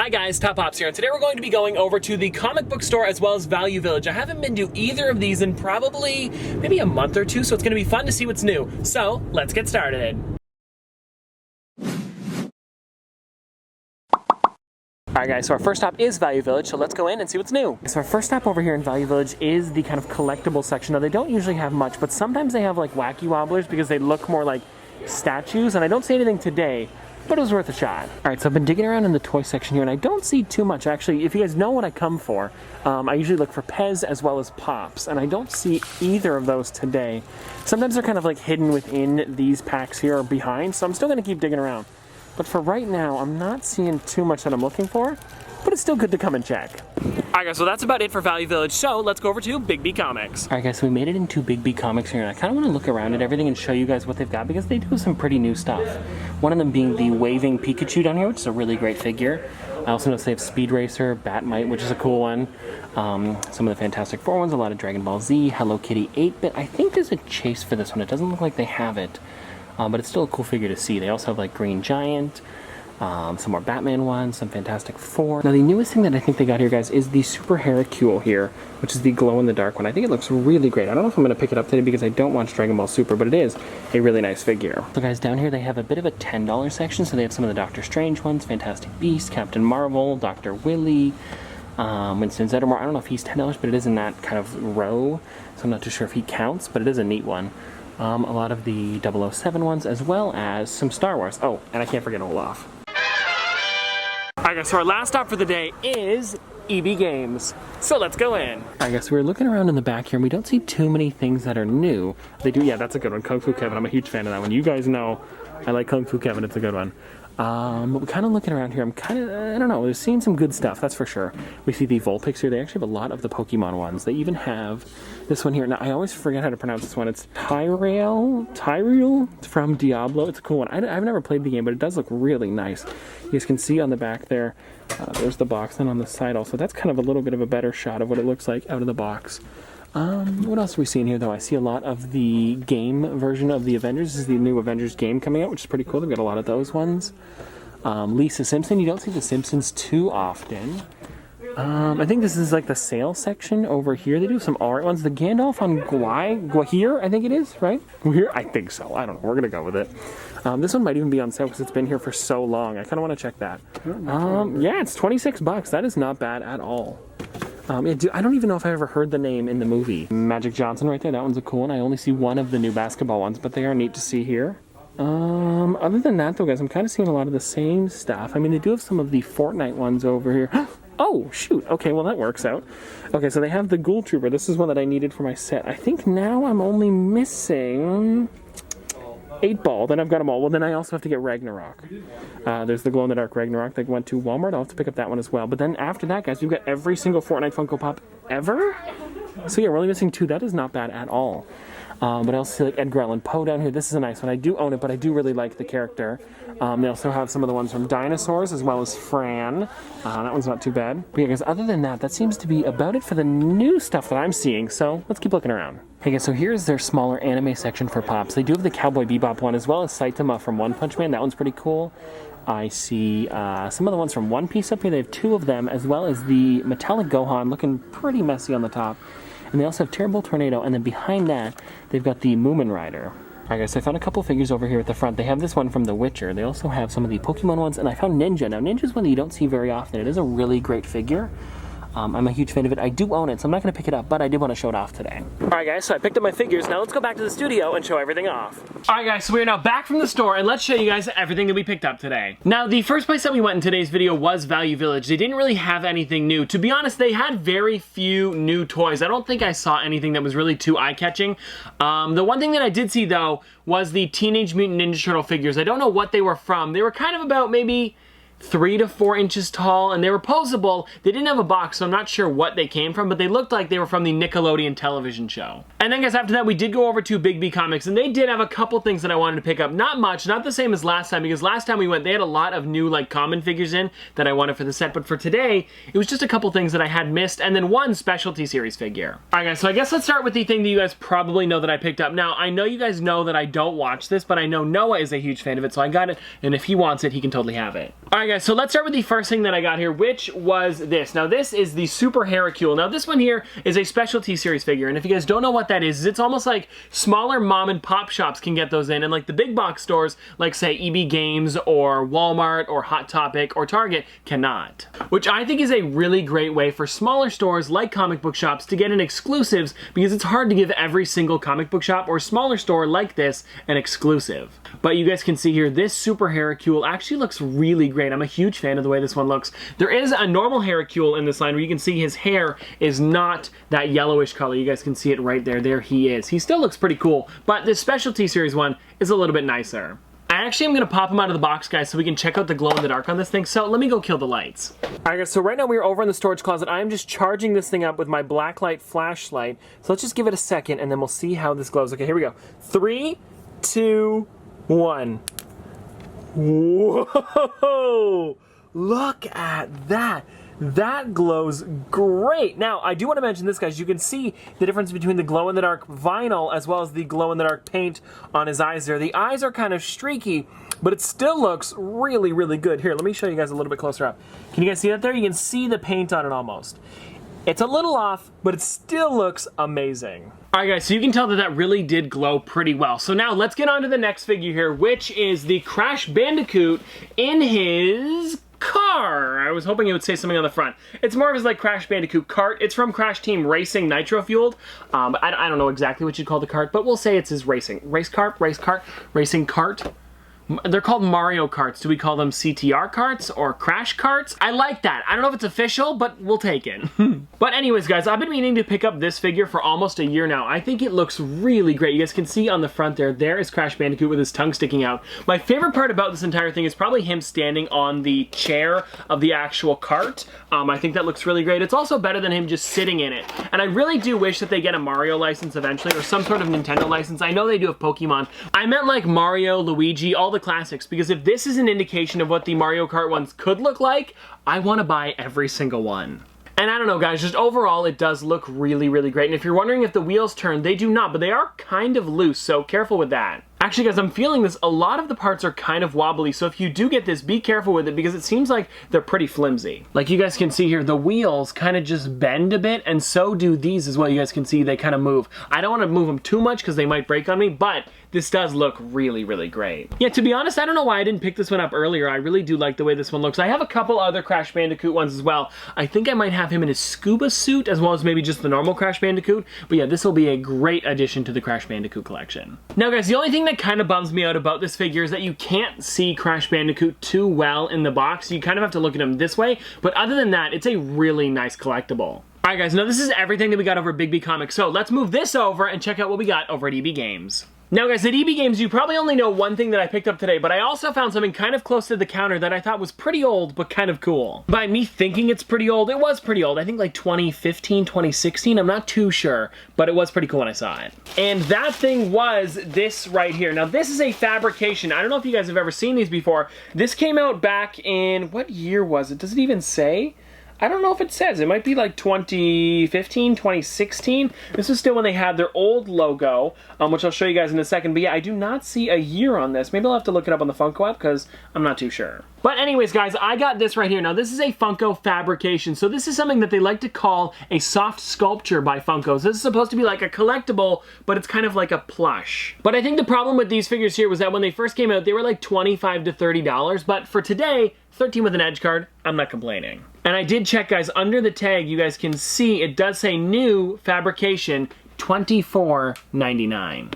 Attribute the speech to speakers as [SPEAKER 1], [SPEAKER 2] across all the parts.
[SPEAKER 1] Hi guys, Top Pops here, and today we're going to be going over to the comic book store as well as Value Village. I haven't been to either of these in probably maybe a month or two, so it's going to be fun to see what's new. So, let's get started. Alright guys, so our first stop is Value Village, so let's go in and see what's new. So our first stop over here in Value Village is the kind of collectible section. Now they don't usually have much, but sometimes they have like wacky wobblers because they look more like statues, and I don't see anything today, but it was worth a shot. Alright, so I've been digging around in the toy section here, and I don't see too much. Actually, if you guys know what I come for, I usually look for Pez as well as Pops, and I don't see either of those today. Sometimes they're kind of like hidden within these packs here or behind, so I'm still going to keep digging around. But for right now, I'm not seeing too much that I'm looking for, but it's still good to come and check. Alright guys, so that's about it for Value Village, so let's go over to Bigby Comics. Alright guys, so we made it into Bigby Comics here, and I kind of want to look around at everything and show you guys what they've got, because they do some pretty new stuff. One of them being the waving Pikachu down here, which is a really great figure. I also noticed they have Speed Racer, Batmite, which is a cool one. Some of the Fantastic Four ones, a lot of Dragon Ball Z, Hello Kitty 8-bit. I think there's a chase for this one. It doesn't look like they have it, but it's still a cool figure to see. They also have like Green Giant, some more Batman ones, some Fantastic Four. Now the newest thing that I think they got here, guys, is the Super Hercule here, which is the glow-in-the-dark one. I think it looks really great. I don't know if I'm going to pick it up today because I don't watch Dragon Ball Super, but it is a really nice figure. So guys, down here they have a bit of a $10 section, so they have some of the Doctor Strange ones, Fantastic Beasts, Captain Marvel, Dr. Willy, Winston Zeddemore. I don't know if he's $10, but it is in that kind of row, so I'm not too sure if he counts, but it is a neat one. A lot of the 007 ones, as well as some Star Wars. Oh, and I can't forget Olaf. Alright guys, so our last stop for the day is EB Games. So let's go in. Alright guys, so we're looking around in the back here and we don't see too many things that are new. They do, yeah, that's a good one. Kung Fu Kevin, I'm a huge fan of that one. You guys know I like Kung Fu Kevin, it's a good one. But we're kind of looking around here. I'm kind of, I don't know, we're seeing some good stuff, that's for sure. We see the Vulpix here. They actually have a lot of the Pokemon ones. They even have this one here. Now, I always forget how to pronounce this one. It's Tyrael from Diablo. It's a cool one. I've never played the game, but it does look really nice. You guys can see on the back there, there's the box, and on the side also. That's kind of a little bit of a better shot of what it looks like out of the box. What else are we seeing here, though? I see a lot of the game version of the Avengers. This is the new Avengers game coming out, which is pretty cool. They've got a lot of those ones. Lisa Simpson. You don't see the Simpsons too often. I think this is like the sale section over here. They do some art ones. The Gandalf on Guahir, I think it is, right? Guahir? I think so. I don't know. We're going to go with it. This one might even be on sale because it's been here for so long. I kind of want to check that. Yeah, it's $26. That is not bad at all. Yeah, I don't even know if I ever heard the name in the movie. Magic Johnson right there. That one's a cool one. I only see one of the new basketball ones, but they are neat to see here. Other than that, though, guys, I'm kind of seeing a lot of the same stuff. I mean, they do have some of the Fortnite ones over here. Oh, shoot. Okay, well, that works out. Okay, so they have the Ghoul Trooper. This is one that I needed for my set. I think now I'm only missing 8-Ball. Then I've got them all. Well, then I also have to get Ragnarok. There's the glow-in-the-dark Ragnarok that went to Walmart. I'll have to pick up that one as well. But then after that, guys, we've got every single Fortnite Funko Pop ever. So yeah, we're only missing 2. That is not bad at all. But I also see like Edgar Allan Poe down here. This is a nice one. I do own it, but I do really like the character. They also have some of the ones from Dinosaurs, as well as Fran. That one's not too bad. But yeah, guys, other than that, that seems to be about it for the new stuff that I'm seeing. So let's keep looking around. Hey guys, so here's their smaller anime section for Pops. They do have the Cowboy Bebop one, as well as Saitama from One Punch Man. That one's pretty cool. I see some of the ones from One Piece up here. They have 2 of them, as well as the Metallic Gohan, looking pretty messy on the top. And they also have Terrible Tornado, and then behind that, they've got the Moomin Rider. Alright guys, so I found a couple figures over here at the front. They have this one from The Witcher. They also have some of the Pokemon ones, and I found Ninja. Now, Ninja's one that you don't see very often. It is a really great figure. I'm a huge fan of it. I do own it, so I'm not going to pick it up, but I did want to show it off today. Alright guys, so I picked up my figures. Now let's go back to the studio and show everything off. Alright guys, so we are now back from the store, and let's show you guys everything that we picked up today. Now, the first place that we went in today's video was Value Village. They didn't really have anything new. To be honest, they had very few new toys. I don't think I saw anything that was really too eye-catching. The one thing that I did see, though, was the Teenage Mutant Ninja Turtle figures. I don't know what they were from. They were kind of about maybe 3 to 4 inches tall, and they were posable. They didn't have a box, so I'm not sure what they came from, but they looked like they were from the Nickelodeon television show. And then guys, after that, we did go over to Bigby Comics, and they did have a couple things that I wanted to pick up. Not much, not the same as last time, because last time we went, they had a lot of new like common figures in that I wanted for the set, but for today, it was just a couple things that I had missed, and then one specialty series figure. Alright guys, so I guess let's start with the thing that you guys probably know that I picked up. Now, I know you guys know that I don't watch this, but I know Noah is a huge fan of it, so I got it, and if he wants it, he can totally have it. Alright Alright guys, so let's start with the first thing that I got here, which was this. Now this is the Super Heracule. Now this one here is a specialty series figure, and if you guys don't know what that is, it's almost like smaller mom and pop shops can get those in, and like the big box stores, like say EB Games or Walmart or Hot Topic or Target cannot. Which I think is a really great way for smaller stores like comic book shops to get in exclusives, because it's hard to give every single comic book shop or smaller store like this an exclusive. But you guys can see here, this Super Heracule actually looks really great. I'm a huge fan of the way this one looks. There is a normal Heracule in this line where you can see his hair is not that yellowish color. You guys can see it right there. There he is. He still looks pretty cool, but this specialty series one is a little bit nicer. I actually am going to pop him out of the box, guys, so we can check out the glow in the dark on this thing. So let me go kill the lights. Alright guys, so right now we are over in the storage closet. I am just charging this thing up with my blacklight flashlight. So let's just give it a second and then we'll see how this glows. Okay, here we go. 3, 2, 1. Whoa! Look at that. That glows great. Now, I do want to mention this, guys. You can see the difference between the glow-in-the-dark vinyl as well as the glow-in-the-dark paint on his eyes there. The eyes are kind of streaky, but it still looks really, really good. Here, let me show you guys a little bit closer up. Can you guys see that there? You can see the paint on it almost. It's a little off, but it still looks amazing. Alright guys, so you can tell that that really did glow pretty well. So now let's get on to the next figure here, which is the Crash Bandicoot in his car. I was hoping it would say something on the front. It's more of his like Crash Bandicoot cart. It's from Crash Team Racing Nitro Fueled. I don't know exactly what you'd call the cart, but we'll say it's his racing cart. They're called Mario Karts. Do we call them CTR carts or Crash Carts? I like that. I don't know if it's official, but we'll take it. But anyways, guys, I've been meaning to pick up this figure for almost a year now. I think it looks really great. You guys can see on the front there is Crash Bandicoot with his tongue sticking out. My favorite part about this entire thing is probably him standing on the chair of the actual cart. I think that looks really great. It's also better than him just sitting in it. And I really do wish that they get a Mario license eventually, or some sort of Nintendo license. I know they do have Pokemon. I meant like Mario, Luigi, all the classics, because if this is an indication of what the Mario Kart ones could look like, I want to buy every single one. And I don't know, guys, just overall, it does look really, really great. And if you're wondering if the wheels turn, they do not, but they are kind of loose, so careful with that. Actually, guys, I'm feeling this. A lot of the parts are kind of wobbly, so if you do get this, be careful with it because it seems like they're pretty flimsy. Like you guys can see here, the wheels kind of just bend a bit, and so do these as well. You guys can see they kind of move. I don't want to move them too much because they might break on me, but this does look really, really great. Yeah, to be honest, I don't know why I didn't pick this one up earlier. I really do like the way this one looks. I have a couple other Crash Bandicoot ones as well. I think I might have him in his scuba suit as well as maybe just the normal Crash Bandicoot. But yeah, this will be a great addition to the Crash Bandicoot collection. Now, guys, the only thing that kind of bums me out about this figure is that you can't see Crash Bandicoot too well in the box. You kind of have to look at him this way. But other than that, it's a really nice collectible. Alright guys, now this is everything that we got over at Bigby Comics. So let's move this over and check out what we got over at EB Games. Now guys, at EB Games, you probably only know one thing that I picked up today, but I also found something kind of close to the counter that I thought was pretty old, but kind of cool. By me thinking it's pretty old, it was pretty old. I think like 2015, 2016, I'm not too sure, but it was pretty cool when I saw it. And that thing was this right here. Now this is a fabrication. I don't know if you guys have ever seen these before. This came out back in, what year was it? Does it even say? I don't know if it says. It might be like 2015, 2016. This is still when they had their old logo, which I'll show you guys in a second. But yeah, I do not see a year on this. Maybe I'll have to look it up on the Funko app because I'm not too sure. But anyways, guys, I got this right here. Now, this is a Funko fabrication. So this is something that they like to call a soft sculpture by Funko. So this is supposed to be like a collectible, but it's kind of like a plush. But I think the problem with these figures here was that when they first came out, they were like $25 to $30. But for today, 13 with an edge card, I'm not complaining. And I did check, guys, under the tag, you guys can see it does say new fabrication, $24.99.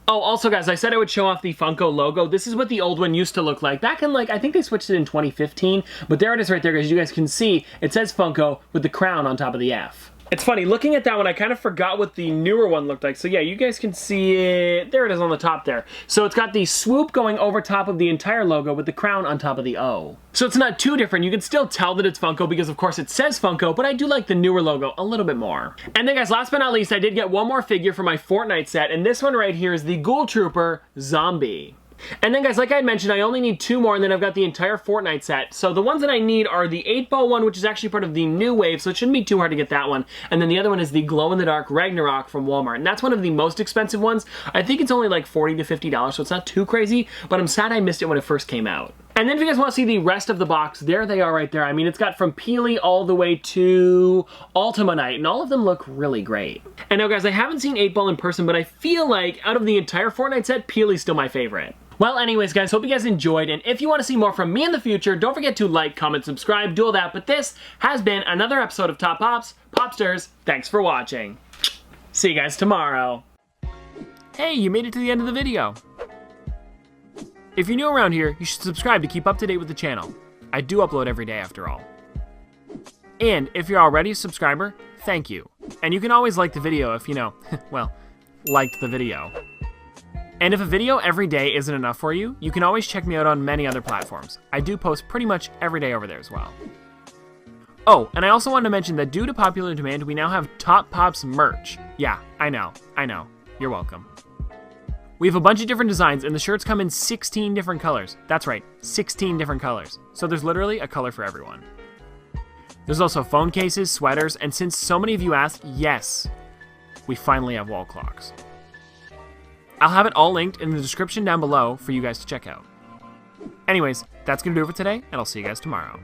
[SPEAKER 1] Oh, also, guys, I said I would show off the Funko logo. This is what the old one used to look like. Back in, like, I think they switched it in 2015, but there it is right there, guys. You guys can see it says Funko with the crown on top of the F. It's funny, looking at that one, I kind of forgot what the newer one looked like. So yeah, you guys can see it. There it is on the top there. So it's got the swoop going over top of the entire logo with the crown on top of the O. So it's not too different. You can still tell that it's Funko because, of course, it says Funko, but I do like the newer logo a little bit more. And then, guys, last but not least, I did get one more figure for my Fortnite set, and this one right here is the Ghoul Trooper Zombie. And then, guys, like I had mentioned, I only need 2 more, and then I've got the entire Fortnite set. So the ones that I need are the 8-ball one, which is actually part of the new wave, so it shouldn't be too hard to get that one. And then the other one is the glow-in-the-dark Ragnarok from Walmart. And that's one of the most expensive ones. I think it's only like $40 to $50, so it's not too crazy, but I'm sad I missed it when it first came out. And then if you guys want to see the rest of the box, there they are right there. I mean, it's got from Peely all the way to Ultimonite, and all of them look really great. And now guys, I haven't seen 8-Ball in person, but I feel like out of the entire Fortnite set, Peely's still my favorite. Well, anyways, guys, hope you guys enjoyed, and if you want to see more from me in the future, don't forget to like, comment, subscribe, do all that, but this has been another episode of Top Pops. Popsters, thanks for watching. See you guys tomorrow. Hey, you made it to the end of the video. If you're new around here, you should subscribe to keep up to date with the channel. I do upload every day after all. And if you're already a subscriber, thank you. And you can always like the video if you know, well, liked the video. And if a video every day isn't enough for you, you can always check me out on many other platforms. I do post pretty much every day over there as well. Oh, and I also wanted to mention that due to popular demand, we now have Top Pops merch. Yeah, I know. You're welcome. We have a bunch of different designs, and the shirts come in 16 different colors. That's right, 16 different colors. So there's literally a color for everyone. There's also phone cases, sweaters, and since so many of you asked, yes, we finally have wall clocks. I'll have it all linked in the description down below for you guys to check out. Anyways, that's gonna do it for today, and I'll see you guys tomorrow.